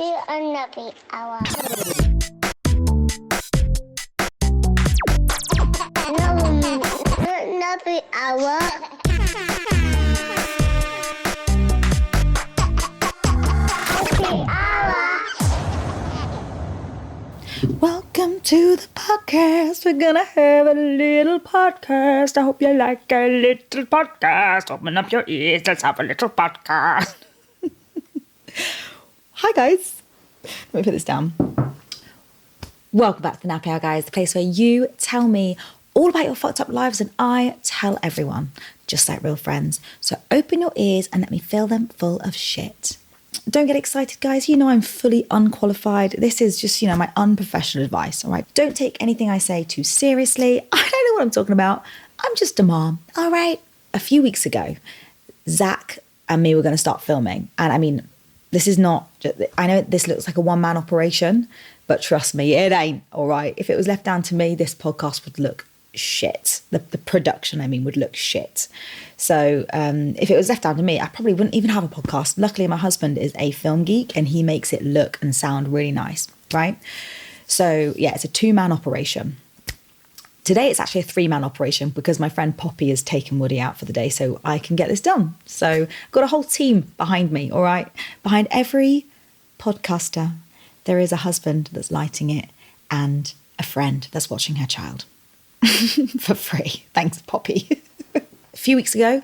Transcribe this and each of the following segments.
to another hour. Another hour. Welcome to the podcast. We're gonna have a little podcast. I hope you like a little podcast. Open up your ears. Let's have a little podcast. Hi guys. Let me put this down. Welcome back to the Nappy Hour, guys, the place where you tell me all about your fucked up lives and I tell everyone, just like real friends. So open your ears and let me fill them full of shit. Don't get excited, guys. You know I'm fully unqualified. This is just, my unprofessional advice, all right? Don't take anything I say too seriously. I don't know what I'm talking about. I'm just a mom, all right? A few weeks ago, Zach and me were going to start filming. And I mean, this is not, I know this looks like a one-man operation, but trust me, it ain't, all right? If it was left down to me, this podcast would look shit. The production, would look shit. So if it was left down to me, I probably wouldn't even have a podcast. Luckily, my husband is a film geek and he makes it look and sound really nice, right? So yeah, it's a two-man operation. Today, it's actually a three-man operation because my friend Poppy has taken Woody out for the day so I can get this done. So I've got a whole team behind me, all right? Behind every podcaster, there is a husband that's lighting it and a friend that's watching her child. For free. Thanks, Poppy. A few weeks ago,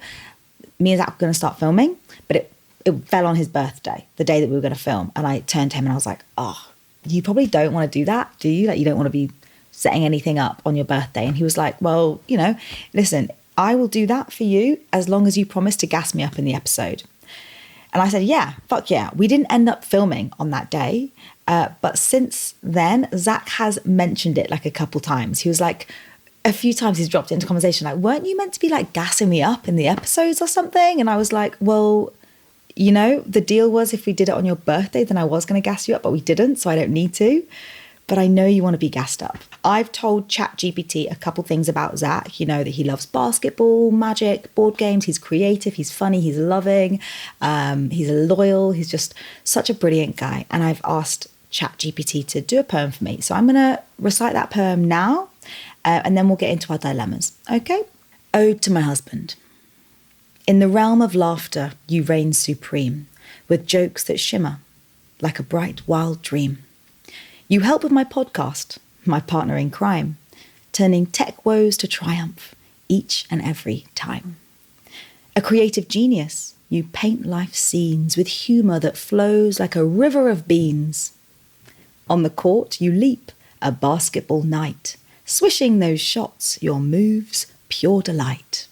me and Zach were going to start filming, but it fell on his birthday, the day that we were going to film. And I turned to him and I was like, you probably don't want to do that, do you? Like, you don't want to be setting anything up on your birthday. And he was like, well, listen, I will do that for you as long as you promise to gas me up in the episode. And I said, yeah, fuck yeah. We didn't end up filming on that day. But since then, Zach has mentioned it like a couple times. He was like, a few times he's dropped into conversation like, weren't you meant to be like gassing me up in the episodes or something? And I was like, well, the deal was if we did it on your birthday, then I was going to gas you up, but we didn't, so I don't need to. But I know you want to be gassed up. I've told ChatGPT a couple things about Zach. That he loves basketball, magic, board games. He's creative, he's funny, he's loving, he's loyal. He's just such a brilliant guy. And I've asked ChatGPT to do a poem for me. So I'm going to recite that poem now. And then we'll get into our dilemmas, okay? Ode to my husband. In the realm of laughter, you reign supreme, with jokes that shimmer like a bright, wild dream. You help with my podcast, my partner in crime, turning tech woes to triumph each and every time. A creative genius, you paint life scenes with humour that flows like a river of beans. On the court, you leap, a basketball knight, swishing those shots, your moves, pure delight.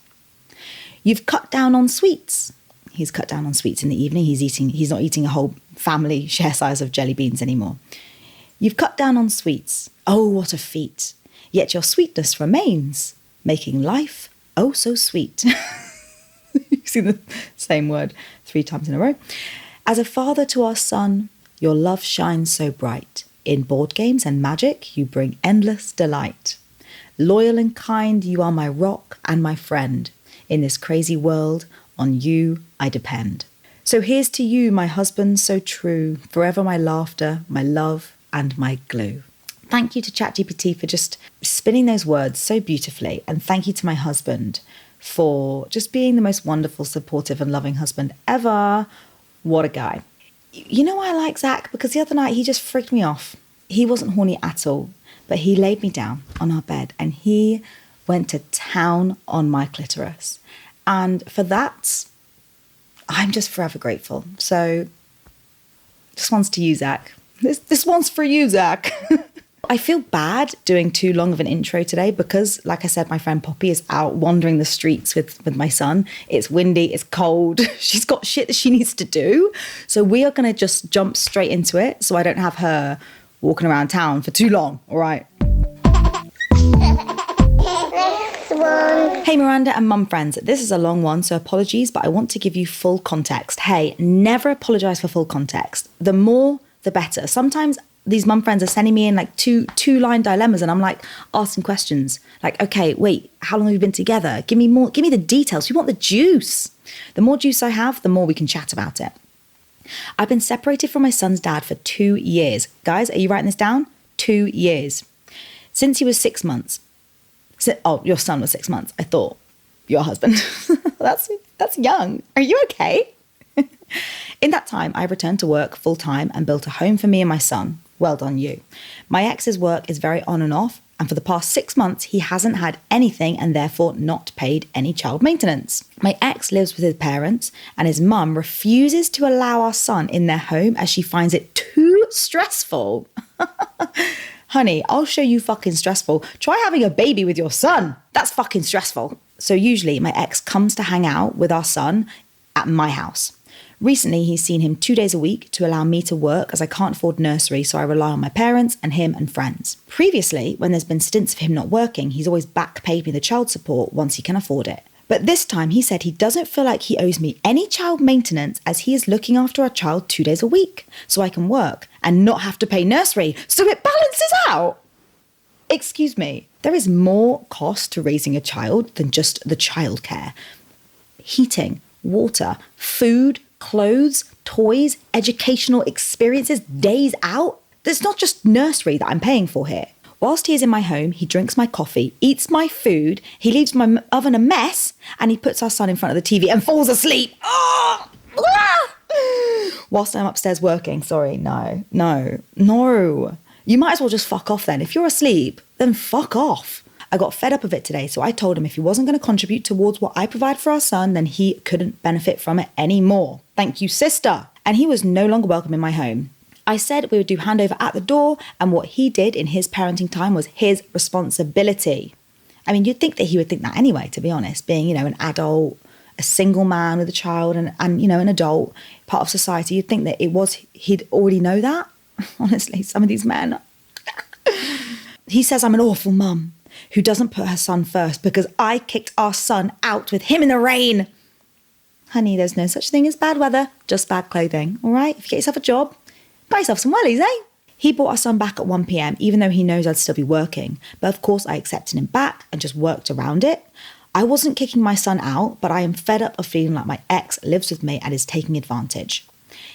You've cut down on sweets. He's cut down on sweets in the evening. He's not eating a whole family share size of jelly beans anymore. You've cut down on sweets. Oh, what a feat. Yet your sweetness remains, making life oh so sweet. You've seen the same word 3 times in a row. As a father to our son, your love shines so bright. In board games and magic, you bring endless delight. Loyal and kind, you are my rock and my friend. In this crazy world, on you I depend. So here's to you, my husband so true, forever my laughter, my love and my glue. Thank you to ChatGPT for just spinning those words so beautifully. And thank you to my husband for just being the most wonderful, supportive and loving husband ever. What a guy. You know why I like Zach? Because the other night he just freaked me off. He wasn't horny at all, but he laid me down on our bed and he went to town on my clitoris. And for that, I'm just forever grateful. So this one's to you, Zach. This one's for you, Zach. I feel bad doing too long of an intro today because, like I said, my friend Poppy is out wandering the streets with my son. It's windy, it's cold. She's got shit that she needs to do. So we are going to just jump straight into it so I don't have her walking around town for too long, all right? Next one. Hey Miranda and mum friends, this is a long one, so apologies, but I want to give you full context. Hey, never apologise for full context. The more, the better. Sometimes these mum friends are sending me in like two-line dilemmas and I'm like asking questions like, okay, wait, how long have you been together? Give me more, give me the details. We want the juice. The more juice I have, the more we can chat about it. I've been separated from my son's dad for 2 years. Guys, are you writing this down? 2 years. Since he was 6 months. Oh, your son was 6 months. I thought your husband. That's young. Are you okay? In that time, I returned to work full time and built a home for me and my son. Well done, you. My ex's work is very on and off, and for the past 6 months, he hasn't had anything and therefore not paid any child maintenance. My ex lives with his parents, and his mum refuses to allow our son in their home as she finds it too stressful. Honey, I'll show you fucking stressful. Try having a baby with your son. That's fucking stressful. So usually my ex comes to hang out with our son at my house. Recently, he's seen him 2 days a week to allow me to work as I can't afford nursery, so I rely on my parents and him and friends. Previously, when there's been stints of him not working, he's always back paid me the child support once he can afford it. But this time he said he doesn't feel like he owes me any child maintenance as he is looking after our child 2 days a week, so I can work and not have to pay nursery, so it balances out. Excuse me, there is more cost to raising a child than just the childcare. Heating, water, food, clothes, toys, educational experiences, days out. There's not just nursery that I'm paying for here. Whilst he is in my home, he drinks my coffee, eats my food, he leaves my oven a mess, and he puts our son in front of the TV and falls asleep. Oh! Whilst I'm upstairs working. Sorry, no. You might as well just fuck off then. If you're asleep, then fuck off. I got fed up of it today, so I told him if he wasn't going to contribute towards what I provide for our son, then he couldn't benefit from it anymore. Thank you, sister. And he was no longer welcome in my home. I said we would do handover at the door, and what he did in his parenting time was his responsibility. I mean, you'd think that he would think that anyway, to be honest, being, an adult, a single man with a child and an adult, part of society. You'd think that he'd already know that. Honestly, some of these men. He says I'm an awful mum who doesn't put her son first because I kicked our son out with him in the rain. Honey, there's no such thing as bad weather, just bad clothing, all right? If you get yourself a job, buy yourself some wellies, eh? He brought our son back at 1 p.m, even though he knows I'd still be working. But of course, I accepted him back and just worked around it. I wasn't kicking my son out, but I am fed up of feeling like my ex lives with me and is taking advantage.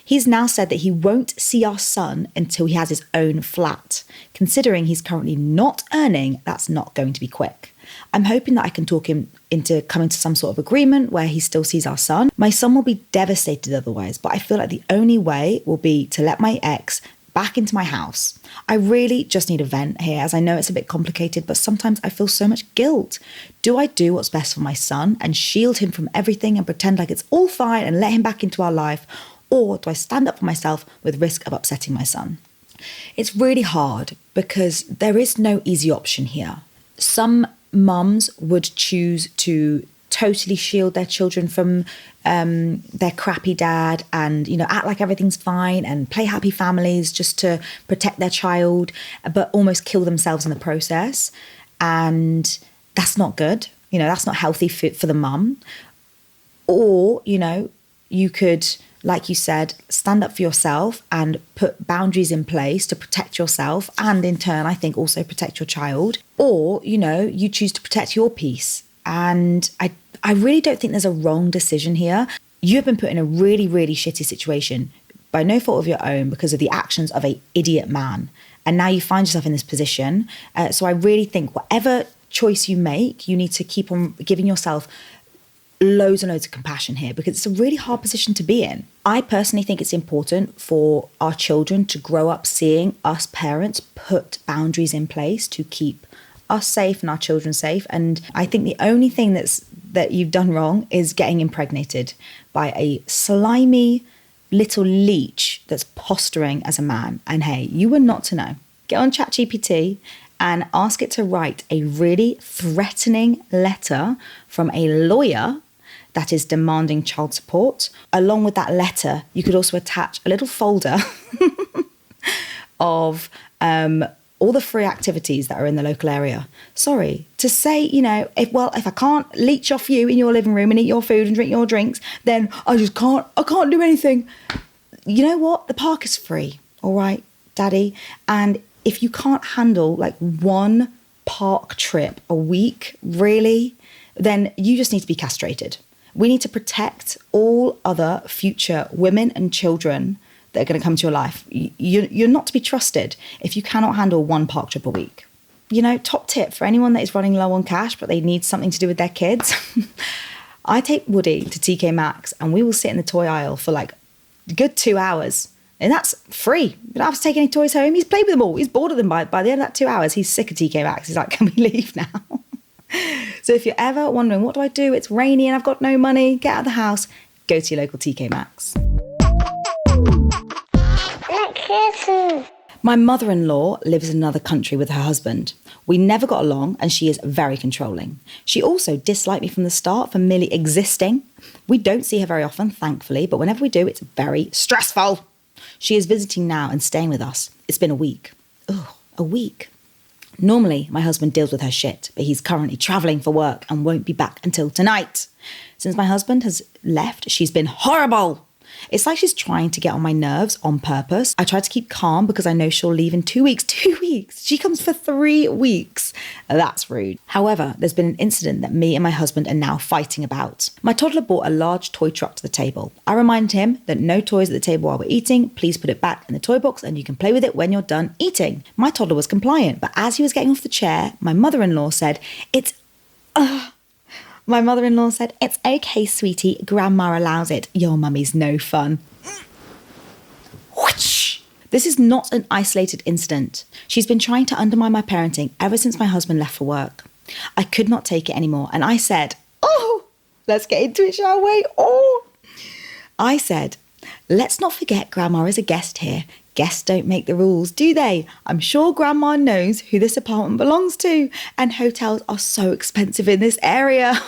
He's now said that he won't see our son until he has his own flat. Considering he's currently not earning, that's not going to be quick. I'm hoping that I can talk him into coming to some sort of agreement where he still sees our son. My son will be devastated otherwise, but I feel like the only way will be to let my ex back into my house. I really just need a vent here, as I know it's a bit complicated, but sometimes I feel so much guilt. Do I do what's best for my son and shield him from everything and pretend like it's all fine and let him back into our life? Or do I stand up for myself with risk of upsetting my son? It's really hard because there is no easy option here. Some mums would choose to totally shield their children from their crappy dad and, act like everything's fine and play happy families just to protect their child, but almost kill themselves in the process. And that's not good. That's not healthy for the mum. Or, you could, like you said, stand up for yourself and put boundaries in place to protect yourself and in turn, I think, also protect your child. Or, you choose to protect your peace. And I really don't think there's a wrong decision here. You have been put in a really, really shitty situation by no fault of your own because of the actions of an idiot man. And now you find yourself in this position. So I really think whatever choice you make, you need to keep on giving yourself loads and loads of compassion here because it's a really hard position to be in. I personally think it's important for our children to grow up seeing us parents put boundaries in place to keep us safe and our children safe. And I think the only thing that you've done wrong is getting impregnated by a slimy little leech that's posturing as a man. And hey, you were not to know. Get on ChatGPT and ask it to write a really threatening letter from a lawyer that is demanding child support. Along with that letter, you could also attach a little folder of all the free activities that are in the local area. Sorry, to say, if I can't leech off you in your living room and eat your food and drink your drinks, then I can't do anything. You know what? The park is free, all right, Daddy? And if you can't handle like one park trip a week, really, then you just need to be castrated. We need to protect all other future women and children that are going to come to your life. You're not to be trusted if you cannot handle one park trip a week. Top tip for anyone that is running low on cash, but they need something to do with their kids. I take Woody to TK Maxx and we will sit in the toy aisle for like a good 2 hours. And that's free. You don't have to take any toys home. He's played with them all. He's bored of them by the end of that 2 hours. He's sick of TK Maxx. He's like, can we leave now? So if you're ever wondering, what do I do? It's rainy and I've got no money. Get out of the house. Go to your local TK Maxx. My mother-in-law lives in another country with her husband. We never got along and she is very controlling. She also disliked me from the start for merely existing. We don't see her very often, thankfully, but whenever we do, it's very stressful. She is visiting now and staying with us. It's been a week. Ugh, a week. Normally, my husband deals with her shit, but he's currently travelling for work and won't be back until tonight. Since my husband has left, she's been horrible. It's like she's trying to get on my nerves on purpose. I try to keep calm because I know she'll leave in 2 weeks. 2 weeks? She comes for 3 weeks. That's rude. However, there's been an incident that me and my husband are now fighting about. My toddler brought a large toy truck to the table. I remind him that no toys at the table while we're eating. Please put it back in the toy box and you can play with it when you're done eating. My toddler was compliant, but as he was getting off the chair, my mother-in-law said, My mother-in-law said, it's okay, sweetie. Grandma allows it. Your mummy's no fun. Whoosh! This is not an isolated incident. She's been trying to undermine my parenting ever since my husband left for work. I could not take it anymore. And I said, let's get into it, shall we? I said, let's not forget Grandma is a guest here. Guests don't make the rules, do they? I'm sure Grandma knows who this apartment belongs to, and hotels are so expensive in this area.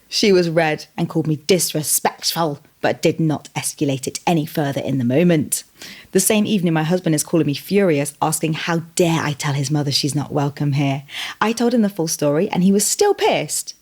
She was red and called me disrespectful, but did not escalate it any further in the moment. The same evening, my husband is calling me furious, asking how dare I tell his mother she's not welcome here. I told him the full story and he was still pissed,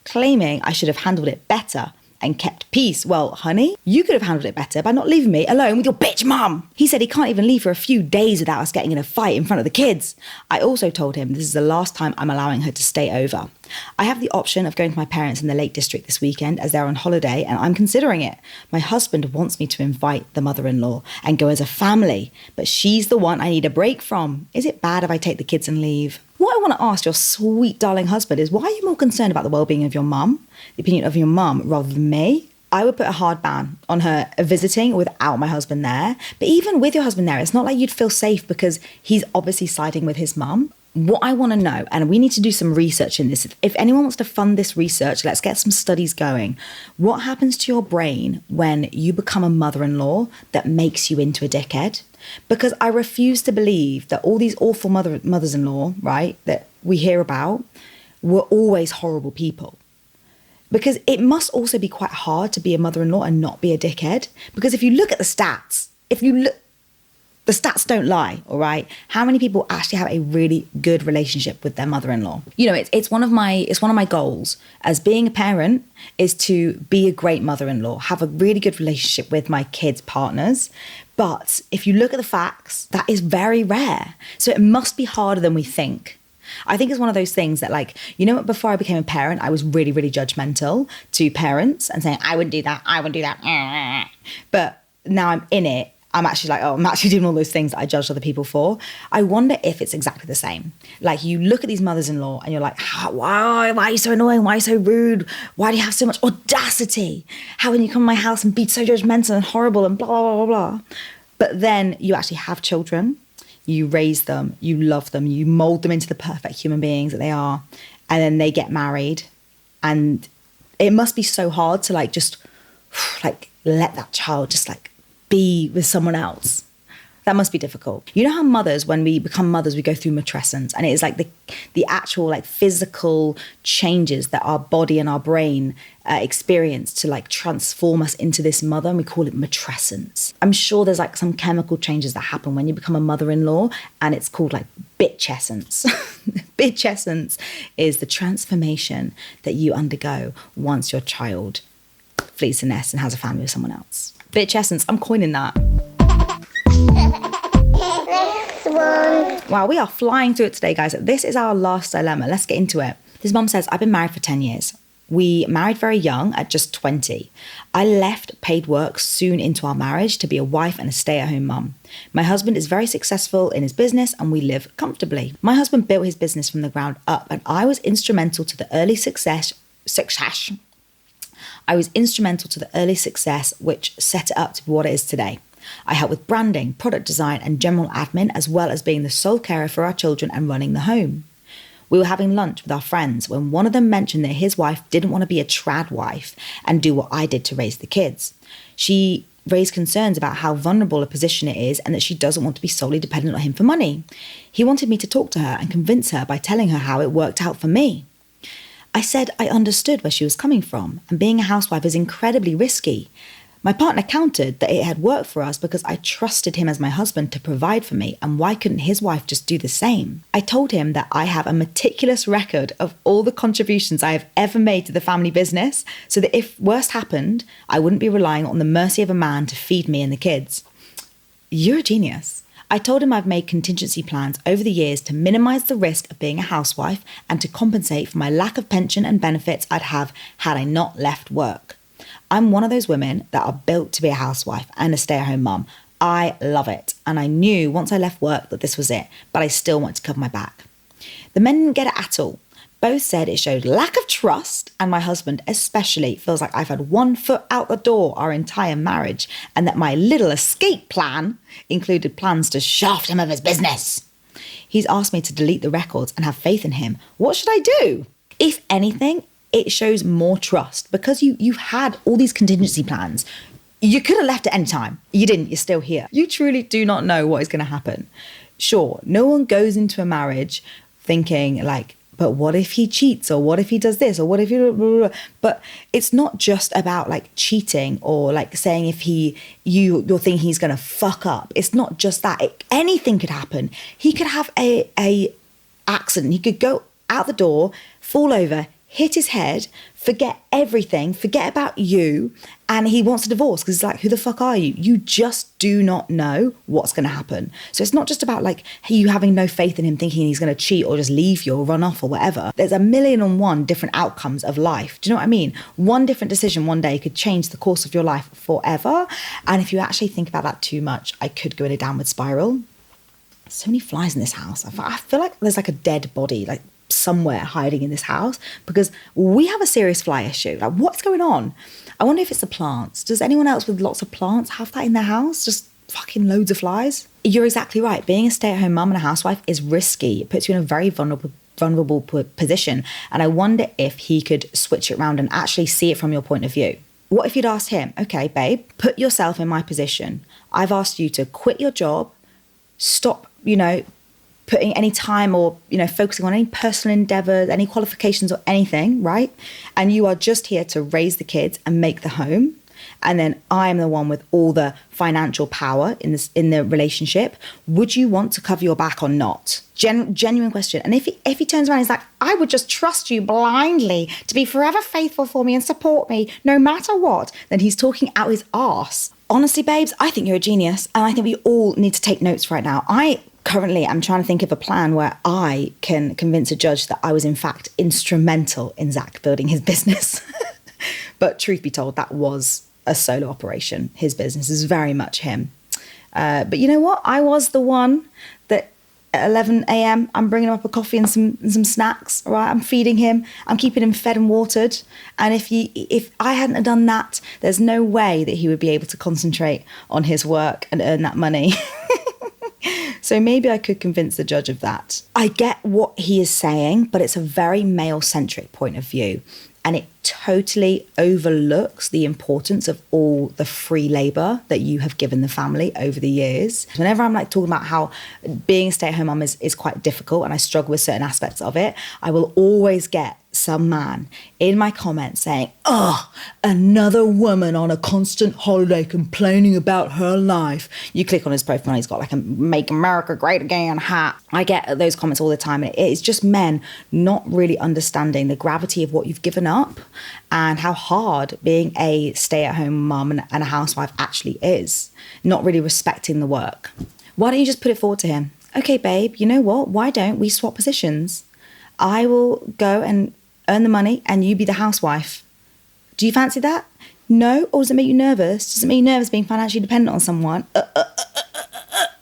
claiming I should have handled it better and kept peace. Well, honey, you could have handled it better by not leaving me alone with your bitch mum. He said he can't even leave for a few days without us getting in a fight in front of the kids. I also told him this is the last time I'm allowing her to stay over. I have the option of going to my parents in the Lake District this weekend as they're on holiday and I'm considering it. My husband wants me to invite the mother-in-law and go as a family, but she's the one I need a break from. Is it bad if I take the kids and leave? What I want to ask your sweet darling husband is, why are you more concerned about the well-being of your mum, the opinion of your mum, rather than me? I would put a hard ban on her visiting without my husband there. But even with your husband there, it's not like you'd feel safe because he's obviously siding with his mum. What I want to know, and we need to do some research in this. If anyone wants to fund this research, let's get some studies going. What happens to your brain when you become a mother-in-law that makes you into a dickhead? Because I refuse to believe that all these awful mothers-in-law, right, that we hear about were always horrible people. Because it must also be quite hard to be a mother-in-law and not be a dickhead. Because if you look at the stats, the stats don't lie, all right? How many people actually have a really good relationship with their mother-in-law? You know, it's one of my goals as being a parent is to be a great mother-in-law, have a really good relationship with my kids' partners. But if you look at the facts, that is very rare. So it must be harder than we think. I think it's one of those things that, like, you know, before I became a parent, I was really, really judgmental to parents and saying, I wouldn't do that, I wouldn't do that. But now I'm in it, I'm actually like, I'm actually doing all those things that I judged other people for. I wonder if it's exactly the same. Like, you look at these mothers-in-law and you're like, why are you so annoying? Why are you so rude? Why do you have so much audacity? How can you come to my house and be so judgmental and horrible and blah, blah, blah, blah. But then you actually have children, you raise them, you love them, you mold them into the perfect human beings that they are. And then they get married. And it must be so hard to like, just like let that child just like be with someone else. That must be difficult. You know how mothers, when we become mothers, we go through matrescence, and it is like the actual like physical changes that our body and our brain experience to like transform us into this mother, and we call it matrescence. I'm sure there's like some chemical changes that happen when you become a mother-in-law, and it's called like bitchessence. Bitchessence is the transformation that you undergo once your child flees the nest and has a family with someone else. Bitchessence, I'm coining that. Next one. Wow, we are flying through it today, guys. This is our last dilemma. Let's get into it. This mum says, I've been married for 10 years. We married very young at just 20. I left paid work soon into our marriage to be a wife and a stay-at-home mum. My husband is very successful in his business and we live comfortably. My husband built his business from the ground up and I was instrumental to the early success which set it up to be what it is today. I help with branding, product design and general admin, as well as being the sole carer for our children and running the home. We were having lunch with our friends when one of them mentioned that his wife didn't want to be a trad wife and do what I did to raise the kids. She raised concerns about how vulnerable a position it is and that she doesn't want to be solely dependent on him for money. He wanted me to talk to her and convince her by telling her how it worked out for me. I said I understood where she was coming from, and being a housewife is incredibly risky. My partner countered that it had worked for us because I trusted him as my husband to provide for me, and why couldn't his wife just do the same? I told him that I have a meticulous record of all the contributions I have ever made to the family business, so that if worst happened, I wouldn't be relying on the mercy of a man to feed me and the kids. You're a genius. I told him I've made contingency plans over the years to minimise the risk of being a housewife and to compensate for my lack of pension and benefits I'd have had I not left work. I'm one of those women that are built to be a housewife and a stay-at-home mum. I love it. And I knew once I left work that this was it, but I still want to cover my back. The men didn't get it at all. Both said it showed lack of trust, and my husband especially feels like I've had one foot out the door our entire marriage, and that my little escape plan included plans to shaft him of his business. He's asked me to delete the records and have faith in him. What should I do? If anything, it shows more trust because you've had all these contingency plans. You could have left at any time. You didn't. You're still here. You truly do not know what is going to happen. Sure, no one goes into a marriage thinking like, but what if he cheats, or what if he does this, or what if he... Blah, blah, blah. But it's not just about like cheating or like saying if you're thinking he's going to fuck up. It's not just that. Anything could happen. He could have a accident. He could go out the door, fall over, hit his head, forget everything, forget about you, and he wants a divorce because it's like, who the fuck are you? You just do not know what's going to happen. So it's not just about like you having no faith in him, thinking he's going to cheat or just leave you or run off or whatever. There's 1,000,001 different outcomes of life. Do you know what I mean? One different decision one day could change the course of your life forever. And if you actually think about that too much, I could go in a downward spiral. So many flies in this house. I feel like there's like a dead body, like somewhere hiding in this house, because we have a serious fly issue. Like, what's going on? I wonder if it's the plants. Does anyone else with lots of plants have that in their house? Just fucking loads of flies? You're exactly right. Being a stay-at-home mum and a housewife is risky. It puts you in a very vulnerable position. And I wonder if he could switch it around and actually see it from your point of view. What if you'd asked him, okay, babe, put yourself in my position. I've asked you to quit your job, stop, putting any time or, focusing on any personal endeavours, any qualifications or anything, right? And you are just here to raise the kids and make the home. And then I am the one with all the financial power in the relationship. Would you want to cover your back or not? Genuine question. And if he turns around and he's like, I would just trust you blindly to be forever faithful for me and support me no matter what, then he's talking out his arse. Honestly, babes, I think you're a genius. And I think we all need to take notes right now. Currently, I'm trying to think of a plan where I can convince a judge that I was in fact instrumental in Zach building his business. But truth be told, that was a solo operation. His business is very much him. But you know what? I was the one that at 11 a.m, I'm bringing him up a coffee and some snacks, right? I'm feeding him. I'm keeping him fed and watered. And if I hadn't have done that, there's no way that he would be able to concentrate on his work and earn that money. So maybe I could convince the judge of that. I get what he is saying, but it's a very male-centric point of view. And it totally overlooks the importance of all the free labour that you have given the family over the years. Whenever I'm like talking about how being a stay-at-home mum is quite difficult and I struggle with certain aspects of it, I will always get some man in my comments saying, oh, another woman on a constant holiday complaining about her life. You click on his profile and he's got like a Make America Great Again hat. I get those comments all the time. And it's just men not really understanding the gravity of what you've given up and how hard being a stay-at-home mum and a housewife actually is. Not really respecting the work. Why don't you just put it forward to him? Okay, babe, you know what? Why don't we swap positions? I will go and earn the money and you be the housewife. Do you fancy that? No? Or does it make you nervous? Does it make you nervous being financially dependent on someone?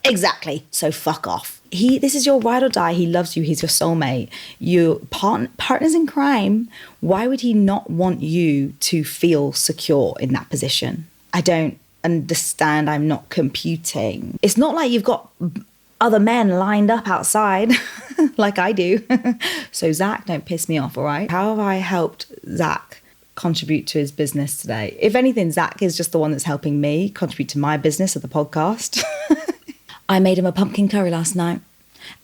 Exactly. So fuck off. This is your ride or die. He loves you. He's your soulmate. You partners in crime. Why would he not want you to feel secure in that position? I don't understand. I'm not computing. It's not like you've got other men lined up outside like I do. So Zach, don't piss me off, all right? How have I helped Zach contribute to his business today? If anything, Zach is just the one that's helping me contribute to my business of the podcast. I made him a pumpkin curry last night.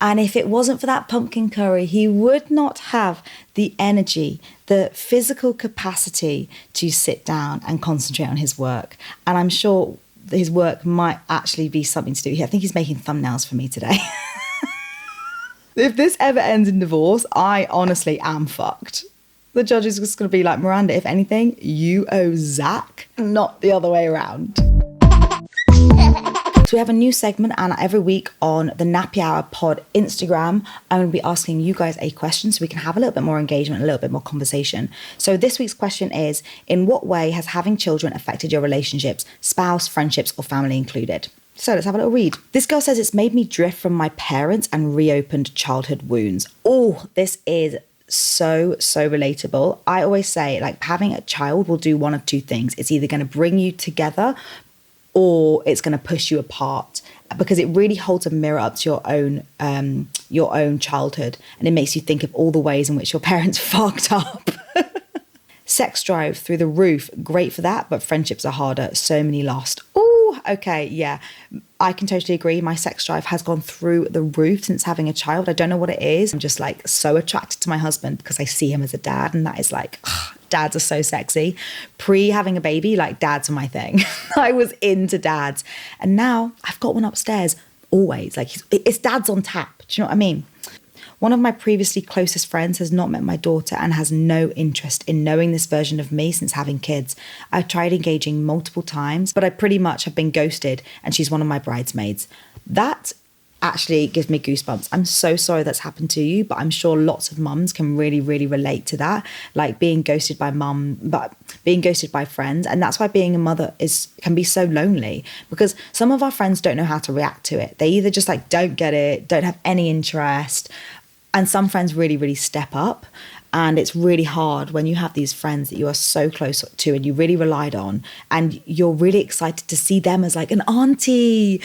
And if it wasn't for that pumpkin curry, he would not have the energy, the physical capacity to sit down and concentrate on his work. And I'm sure his work might actually be something to do here. I think he's making thumbnails for me today. If this ever ends in divorce, I honestly am fucked. The judge is just going to be like, Miranda, if anything, you owe Zach, not the other way around. So we have a new segment, and every week on the Nappy Hour Pod Instagram, I'm going to be asking you guys a question so we can have a little bit more engagement, a little bit more conversation. So this week's question is, in what way has having children affected your relationships, spouse, friendships, or family included? So let's have a little read. This girl says, it's made me drift from my parents and reopened childhood wounds. Oh, this is so relatable. I always say, like, having a child will do one of two things. It's either going to bring you together or it's going to push you apart, because it really holds a mirror up to your own childhood, and it makes you think of all the ways in which your parents fucked up. Sex drive through the roof, great for that, but friendships are harder. So many lost. Oh, okay, yeah. I can totally agree. My sex drive has gone through the roof since having a child. I don't know what it is. I'm just like so attracted to my husband because I see him as a dad, and that is like, dads are so sexy. Pre having a baby, like, dads are my thing. I was into dads, and now I've got one upstairs always. Like, it's dads on tap. Do you know what I mean? One of my previously closest friends has not met my daughter and has no interest in knowing this version of me since having kids. I've tried engaging multiple times, but I pretty much have been ghosted, and she's one of my bridesmaids. That actually gives me goosebumps. I'm so sorry that's happened to you, but I'm sure lots of mums can really relate to that, like being ghosted by but being ghosted by friends. And that's why being a mother can be so lonely, because some of our friends don't know how to react to it. They either just like don't get it, don't have any interest, and some friends really step up. And it's really hard when you have these friends that you are so close to and you really relied on, and you're really excited to see them as like an auntie,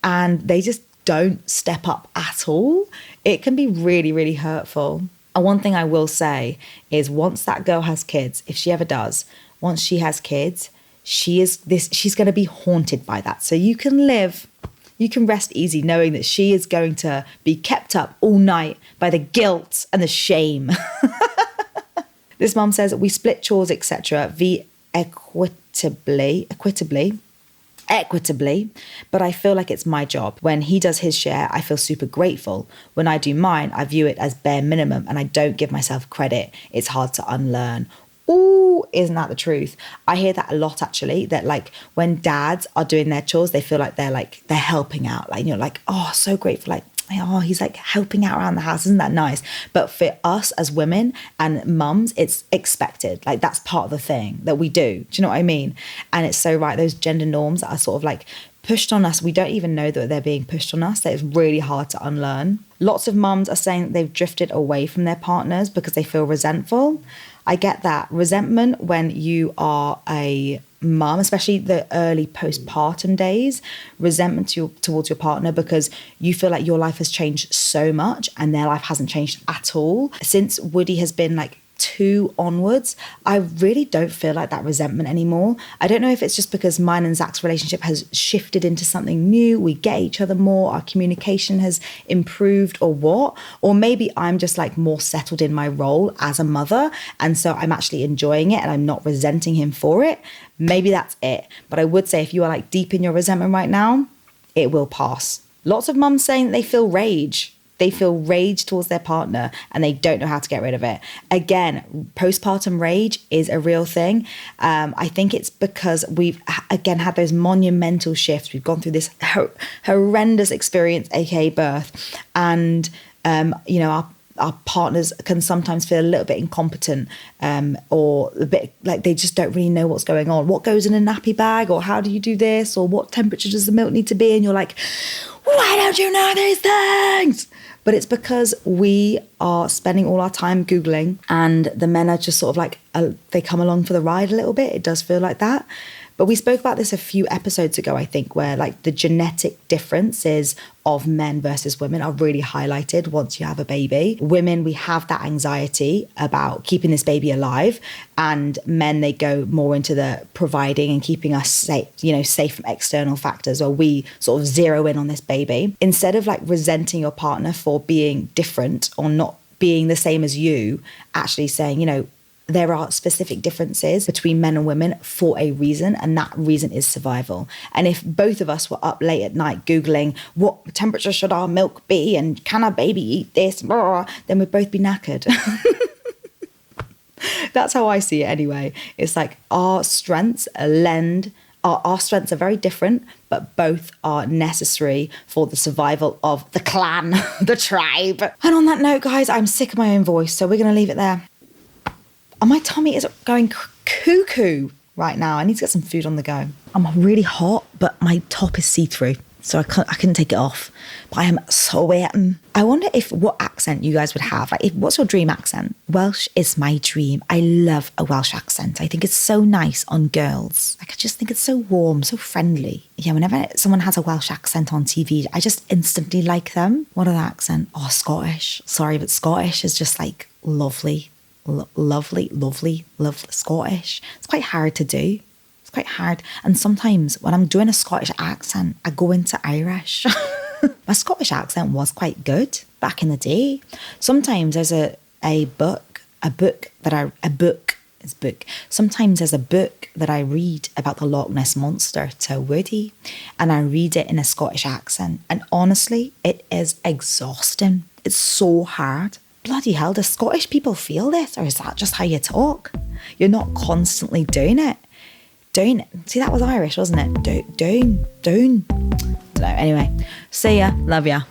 and they just don't step up at all. It can be really hurtful. And one thing I will say is, once that girl has kids, if she ever does, once she has kids, she's going to be haunted by that. So you can rest easy knowing that she is going to be kept up all night by the guilt and the shame. This mum says, we split chores, etc. equitably, but I feel like it's my job. When he does his share, I feel super grateful. When I do mine, I view it as bare minimum and I don't give myself credit. It's hard to unlearn. Ooh, isn't that the truth? I hear that a lot, actually, that like when dads are doing their chores, they feel like they're helping out. Like, you know, like, oh, so grateful. Like, oh, he's like helping out around the house. Isn't that nice? But for us as women and mums, it's expected. Like, that's part of the thing that we do. Do you know what I mean? And it's so right. Those gender norms that are sort of like pushed on us, we don't even know that they're being pushed on us. That it's really hard to unlearn. Lots of mums are saying that they've drifted away from their partners because they feel resentful. I get that. Resentment when you are a mum, especially the early postpartum days, resentment towards your partner because you feel like your life has changed so much and their life hasn't changed at all. Since Woody has been like 2 onwards, I really don't feel like that resentment anymore. I don't know if it's just because mine and Zach's relationship has shifted into something new. We get each other more, our communication has improved, or what. Or maybe I'm just like more settled in my role as a mother, and so I'm actually enjoying it and I'm not resenting him for it. Maybe that's it. But I would say if you are like deep in your resentment right now, it will pass. Lots of mums saying that they feel rage. They feel rage towards their partner and they don't know how to get rid of it. Again, postpartum rage is a real thing. I think it's because we've, again, had those monumental shifts. We've gone through this horrendous experience, aka birth. And, you know, our partners can sometimes feel a little bit incompetent, or a bit like they just don't really know what's going on. What goes in a nappy bag, or how do you do this, or what temperature does the milk need to be? And you're like, why don't you know these things? But it's because we are spending all our time Googling, and the men are just sort of like, they come along for the ride a little bit. It does feel like that. But we spoke about this a few episodes ago, I think, where like the genetic differences of men versus women are really highlighted once you have a baby. Women, we have that anxiety about keeping this baby alive, and men, they go more into the providing and keeping us safe, safe from external factors, or we sort of zero in on this baby. Instead of like resenting your partner for being different or not being the same as you, actually saying, there are specific differences between men and women for a reason, and that reason is survival. And if both of us were up late at night Googling what temperature should our milk be and can our baby eat this, then we'd both be knackered. That's how I see it anyway. It's like our strengths our strengths are very different, but both are necessary for the survival of the clan, the tribe. And on that note, guys, I'm sick of my own voice, so we're going to leave it there. And my tummy is going cuckoo right now. I need to get some food on the go. I'm really hot, but my top is see-through, so I couldn't take it off. But I am sweating. I wonder what accent you guys would have. Like, what's your dream accent? Welsh is my dream. I love a Welsh accent. I think it's so nice on girls. Like, I just think it's so warm, so friendly. Yeah, whenever someone has a Welsh accent on TV, I just instantly like them. What other accent? Oh, Scottish. Sorry, but Scottish is just like lovely. Lovely Scottish. It's quite hard to do. It's quite hard. And sometimes when I'm doing a Scottish accent, I go into Irish. My Scottish accent was quite good back in the day. Sometimes there's a book that I read about the Loch Ness Monster to Woody, and I read it in a Scottish accent. And honestly, it is exhausting. It's so hard. Bloody hell, do Scottish people feel this, or is that just how you talk? You're not constantly doing it. See, that was Irish, wasn't it? Doing. No, anyway. See ya. Love ya.